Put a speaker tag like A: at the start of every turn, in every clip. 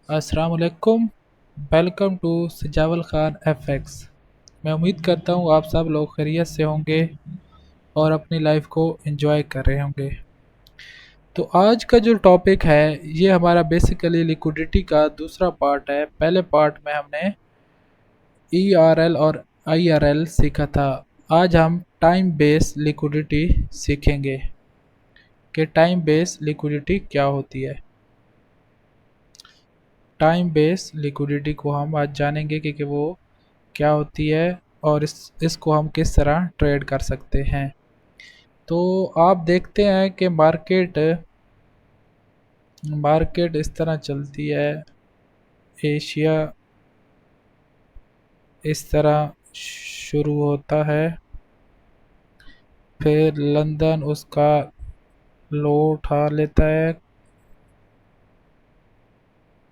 A: अस्सलाम वालेकुम। Welcome to सजावल खान एफएक्स। मैं उम्मीद करता हूँ आप सब लोग खैरियत से होंगे और अपनी लाइफ को एंजॉय कर रहे होंगे। तो आज का जो टॉपिक है ये हमारा बेसिकली लिक्विडिटी का दूसरा पार्ट है। पहले पार्ट में हमने ईआरएल और आईआरएल सीखा था। आज हम टाइम बेस लिक्विडिटी सीखेंगे कि टाइम बेस लिक्विडिटी क्या होती है। टाइम बेस लिक्विडिटी को हम आज जानेंगे कि वो क्या होती है और इसको हम किस तरह ट्रेड कर सकते हैं। तो आप देखते हैं कि मार्केट मार्केट इस तरह चलती है। एशिया इस तरह शुरू होता है, फिर लंदन उसका लो उठा लेता है।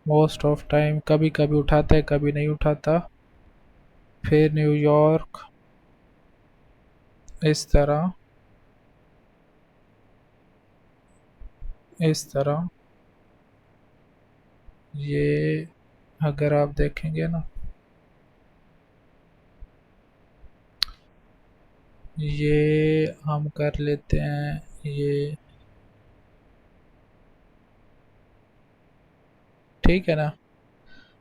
A: मोस्ट ऑफ टाइम कभी कभी उठाता है, कभी नहीं उठाता। फिर न्यूयॉर्क इस तरह इस तरह ये अगर आप देखेंगे ना, ये हम कर लेते हैं ये, ठीक है ना।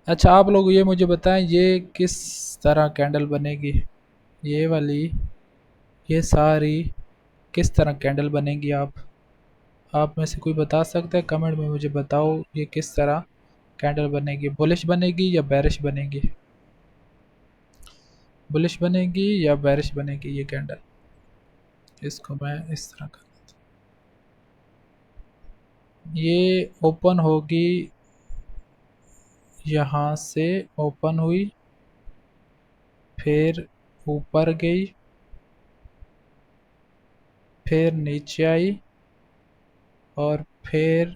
A: अच्छा, आप लोग ये मुझे बताएं ये किस तरह कैंडल बनेगी। ये वाली, ये सारी किस तरह कैंडल बनेगी। आप में से कोई बता सकता है? कमेंट में मुझे बताओ ये किस तरह कैंडल बनेगी। बुलिश बनेगी या बेरिश बनेगी? बुलिश बनेगी या बेरिश बनेगी ये कैंडल? इसको मैं इस तरह कर, ये ओपन होगी, यहाँ से ओपन हुई, फिर ऊपर गई, फिर नीचे आई और फिर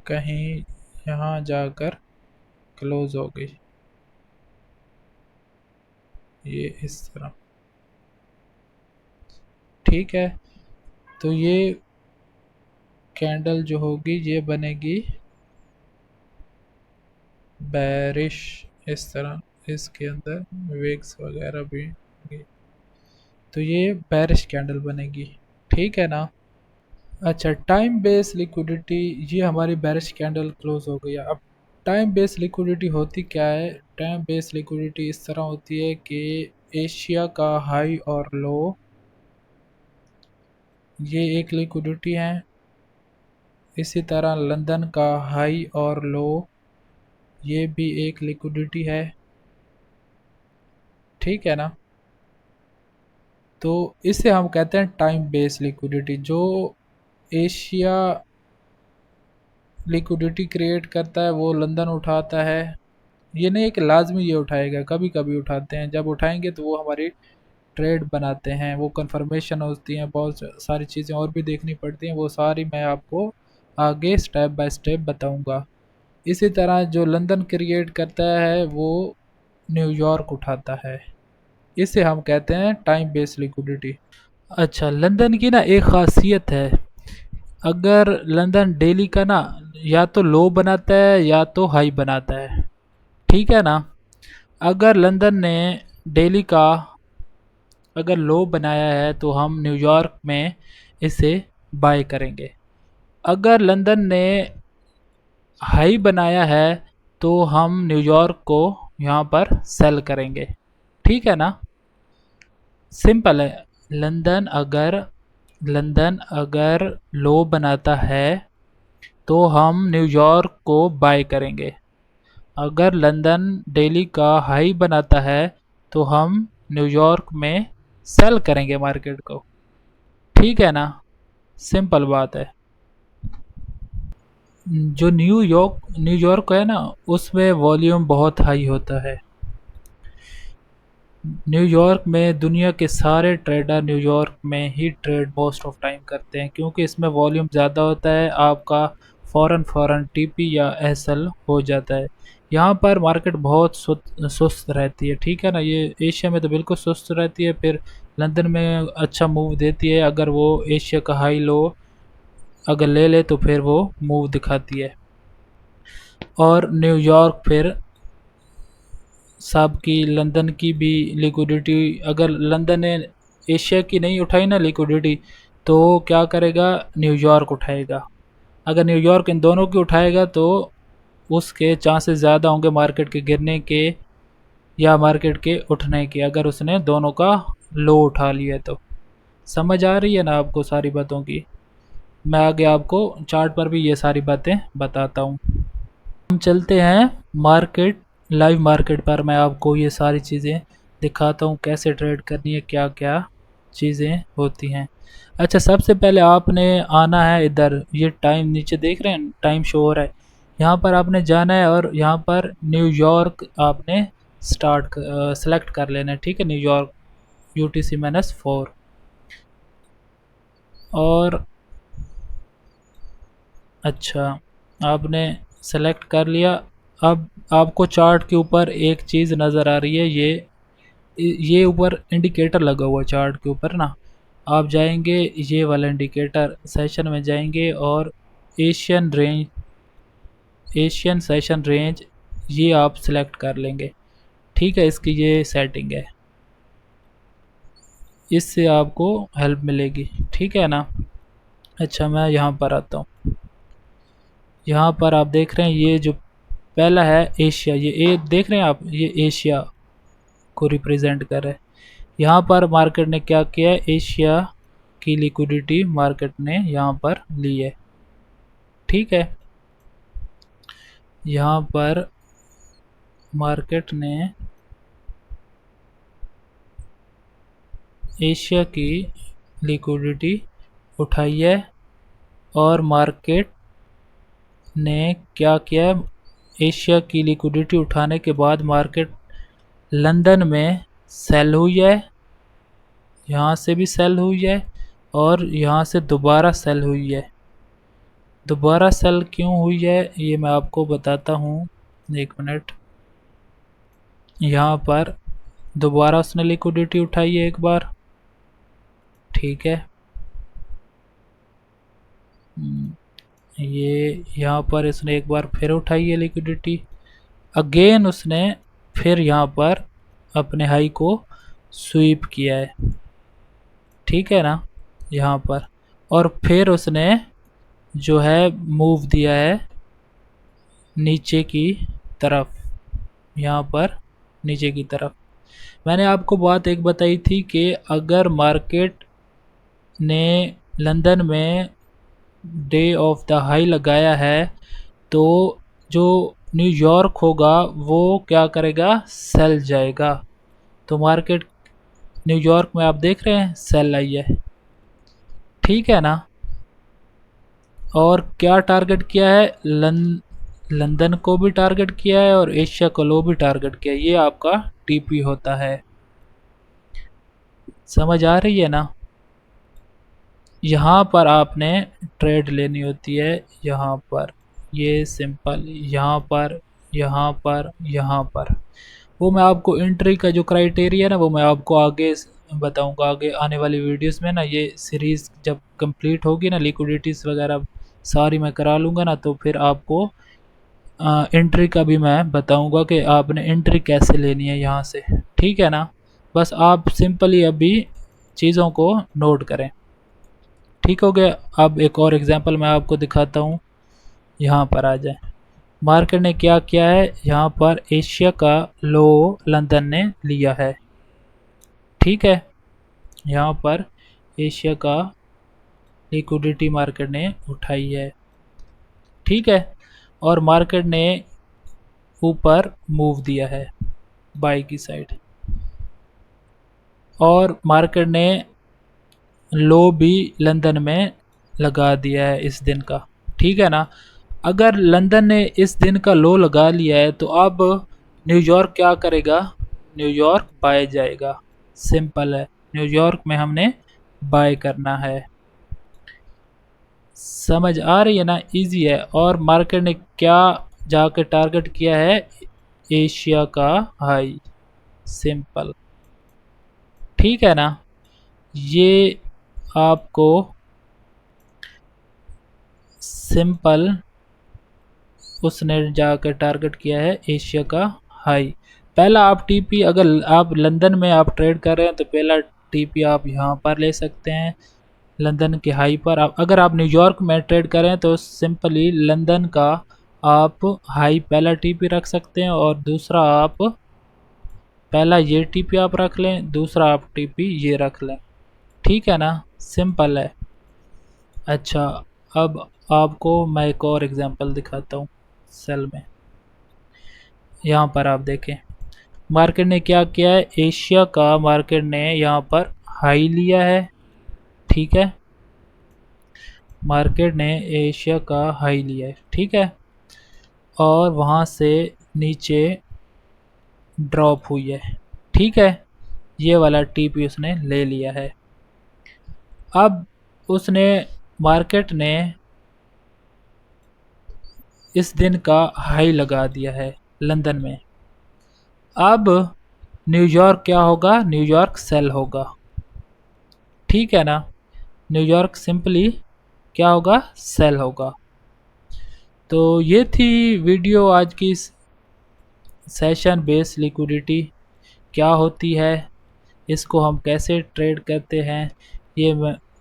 A: कहीं यहाँ जाकर क्लोज हो गई। ये इस तरह, ठीक है। तो ये कैंडल जो होगी ये बनेगी बेरिश इस तरह। इसके अंदर विक्स वगैरह भी होंगी। तो ये बेरिश कैंडल बनेगी, ठीक है ना। अच्छा, टाइम बेस लिक्विडिटी, ये हमारी बेरिश कैंडल क्लोज हो गई। अब टाइम बेस लिक्विडिटी होती क्या है? टाइम बेस लिक्विडिटी इस तरह होती है कि एशिया का हाई और लो ये एक लिक्विडिटी है। इसी तरह लंदन का हाई और लो ये भी एक लिक्विडिटी है, ठीक है ना। तो इसे हम कहते हैं टाइम बेस लिक्विडिटी। जो एशिया लिक्विडिटी क्रिएट करता है वो लंदन उठाता है। ये नहीं है कि लाजमी ये उठाएगा, कभी कभी उठाते हैं। जब उठाएंगे तो वो हमारी ट्रेड बनाते हैं, वो कंफर्मेशन होती हैं, बहुत सारी चीज़ें और भी देखनी पड़ती हैं। वो सारी मैं आपको आगे स्टेप बाय स्टेप बताऊंगा। इसी तरह जो लंदन क्रिएट करता है वो न्यूयॉर्क उठाता है। इसे हम कहते हैं टाइम बेस्ड लिक्विडिटी। अच्छा, लंदन की ना एक खासियत है, अगर लंदन डेली का ना या तो लो बनाता है या तो हाई बनाता है, ठीक है ना। अगर लंदन ने डेली का अगर लो बनाया है तो हम न्यूयॉर्क में इसे बाय करेंगे। अगर लंदन ने हाई बनाया है तो हम न्यूयॉर्क को यहाँ पर सेल करेंगे, ठीक है ना। सिंपल है। लंदन अगर लो बनाता है तो हम न्यूयॉर्क को बाय करेंगे। अगर लंदन डेली का हाई बनाता है तो हम न्यूयॉर्क में सेल करेंगे मार्केट को, ठीक है ना। सिंपल बात है। जो न्यूयॉर्क है ना, उसमें वॉल्यूम बहुत हाई होता है। न्यूयॉर्क में दुनिया के सारे ट्रेडर न्यूयॉर्क में ही ट्रेड मोस्ट ऑफ टाइम करते हैं, क्योंकि इसमें वॉल्यूम ज़्यादा होता है। आपका फ़ौरन फ़ौरन टीपी या एसएल हो जाता है। यहाँ पर मार्केट बहुत सुस्त रहती है, ठीक है ना। ये एशिया में तो बिल्कुल सुस्त रहती है, फिर लंदन में अच्छा मूव देती है। अगर वो एशिया का हाई लो अगर ले ले तो फिर वो मूव दिखाती है। और न्यूयॉर्क फिर साहब की लंदन की भी लिक्विडिटी, अगर लंदन ने एशिया की नहीं उठाई ना लिक्विडिटी, तो क्या करेगा, न्यूयॉर्क उठाएगा। अगर न्यूयॉर्क इन दोनों की उठाएगा तो उसके चांसेस ज़्यादा होंगे मार्केट के गिरने के या मार्केट के उठने के, अगर उसने दोनों का लो उठा लिया तो। समझ आ रही है ना आपको सारी बातों की? मैं आगे आपको चार्ट पर भी ये सारी बातें बताता हूँ। हम चलते हैं मार्केट, लाइव मार्केट पर मैं आपको ये सारी चीज़ें दिखाता हूँ कैसे ट्रेड करनी है, क्या क्या चीज़ें होती हैं। अच्छा, सबसे पहले आपने आना है इधर, ये टाइम नीचे देख रहे हैं, टाइम शो हो रहा है, यहाँ पर आपने जाना है और यहाँ पर न्यूयॉर्क आपने सेलेक्ट कर लेना है। ठीक है, न्यूयॉर्क UTC-4 और अच्छा, आपने सेलेक्ट कर लिया। अब आपको चार्ट के ऊपर एक चीज़ नज़र आ रही है, ये ऊपर इंडिकेटर लगा हुआ है चार्ट के ऊपर ना। आप जाएंगे ये वाला इंडिकेटर सेशन में जाएंगे और Asian range, Asian session range, ये आप सेलेक्ट कर लेंगे। ठीक है, इसकी ये सेटिंग है, इससे आपको हेल्प मिलेगी। ठीक है ना। अच्छा, मैं यहाँ पर आता हूँ। यहाँ पर आप देख रहे हैं ये जो पहला है एशिया, ये देख रहे हैं आप, ये एशिया को रिप्रेजेंट कर रहा है। यहाँ पर मार्केट ने क्या किया है, एशिया की लिक्विडिटी मार्केट ने यहाँ पर ली है। ठीक है, यहाँ पर मार्केट ने एशिया की लिक्विडिटी उठाई है और मार्केट ने क्या किया है, एशिया की लिक्विडिटी उठाने के बाद मार्केट लंदन में सेल हुई है, यहाँ से भी सेल हुई है और यहाँ से दोबारा सेल हुई है। दोबारा सेल क्यों हुई है ये मैं आपको बताता हूँ, एक मिनट। यहाँ पर दोबारा उसने लिक्विडिटी उठाई है एक बार। ठीक है, ये यहाँ पर इसने एक बार फिर उठाई है लिक्विडिटी, अगेन उसने फिर यहाँ पर अपने हाई को स्वीप किया है। ठीक है ना, यहाँ पर, और फिर उसने जो है मूव दिया है नीचे की तरफ, यहाँ पर नीचे की तरफ। मैंने आपको बात एक बताई थी कि अगर मार्केट ने लंदन में डे ऑफ द हाई लगाया है तो जो न्यूयॉर्क होगा वो क्या करेगा, सेल जाएगा। तो मार्केट न्यूयॉर्क में आप देख रहे हैं सेल आई है। ठीक है ना। और क्या टारगेट किया है, लंदन को भी टारगेट किया है और एशिया को लो भी टारगेट किया है। ये आपका टीपी होता है। समझ आ रही है ना। यहाँ पर आपने ट्रेड लेनी होती है, यहाँ पर ये सिंपल, यहाँ पर, यहाँ पर, यहाँ पर। वो मैं आपको एंट्री का जो क्राइटेरिया है ना वो मैं आपको आगे बताऊंगा, आगे आने वाली वीडियोस में ना। ये सीरीज़ जब कंप्लीट होगी ना, लिक्विडिटीज़ वगैरह सारी मैं करा लूँगा ना, तो फिर आपको एंट्री का भी मैं बताऊंगा कि आपने एंट्री कैसे लेनी है यहाँ से। ठीक है ना। बस आप सिंपली अभी चीज़ों को नोट करें। ठीक हो गया। अब एक और एग्जांपल मैं आपको दिखाता हूँ। यहाँ पर आ जाए, मार्केट ने क्या किया है, यहाँ पर एशिया का लो लंदन ने लिया है। ठीक है, यहाँ पर एशिया का लिक्विडिटी मार्केट ने उठाई है। ठीक है, और मार्केट ने ऊपर मूव दिया है बाई की साइड, और मार्केट ने लो भी लंदन में लगा दिया है इस दिन का। ठीक है ना। अगर लंदन ने इस दिन का लो लगा लिया है तो अब न्यूयॉर्क क्या करेगा, न्यूयॉर्क बाय जाएगा। सिंपल है, न्यूयॉर्क में हमने बाय करना है। समझ आ रही है ना, इजी है। और मार्केट ने क्या जाके टारगेट किया है, एशिया का हाई। सिंपल। ठीक है ना। ये आपको सिंपल उसने जाकर टारगेट किया है एशिया का हाई। पहला आप टीपी, अगर आप लंदन में आप ट्रेड कर रहे हैं तो पहला टीपी आप यहाँ पर ले सकते हैं लंदन के हाई पर। आप अगर आप न्यूयॉर्क में ट्रेड करें तो सिंपली लंदन का आप हाई पहला टीपी रख सकते हैं, और दूसरा आप पहला ये टीपी आप रख लें, दूसरा आप टीपी ये रख लें। ठीक है ना, सिंपल है। अच्छा, अब आपको मैं एक और एग्जांपल दिखाता हूँ सेल में। यहाँ पर आप देखें मार्केट ने क्या किया है, एशिया का मार्केट ने यहाँ पर हाई लिया है। ठीक है, मार्केट ने एशिया का हाई लिया है, ठीक है, और वहाँ से नीचे ड्रॉप हुई है। ठीक है, ये वाला टीपी उसने ले लिया है। अब उसने मार्केट ने इस दिन का हाई लगा दिया है लंदन में। अब न्यूयॉर्क क्या होगा, न्यूयॉर्क सेल होगा। ठीक है ना, न्यूयॉर्क सिंपली क्या होगा, सेल होगा। तो ये थी वीडियो आज की। सेशन बेस्ड लिक्विडिटी क्या होती है, इसको हम कैसे ट्रेड करते हैं, ये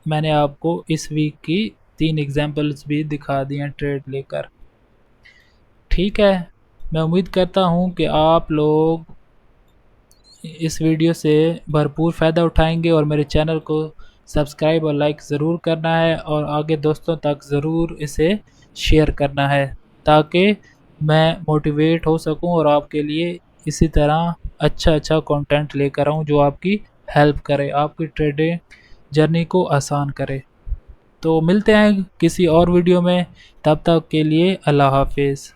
A: मैंने आपको इस वीक की 3 एग्जांपल्स भी दिखा दिए हैं ट्रेड लेकर। ठीक है, मैं उम्मीद करता हूँ कि आप लोग इस वीडियो से भरपूर फ़ायदा उठाएंगे, और मेरे चैनल को सब्सक्राइब और लाइक ज़रूर करना है, और आगे दोस्तों तक ज़रूर इसे शेयर करना है, ताकि मैं मोटिवेट हो सकूं और आपके लिए इसी तरह अच्छा अच्छा कंटेंट लेकर आऊं जो आपकी हेल्प करे, आपकी ट्रेडिंग जर्नी को आसान करे। तो मिलते हैं किसी और वीडियो में, तब तक के लिए अल्लाह हाफिज़।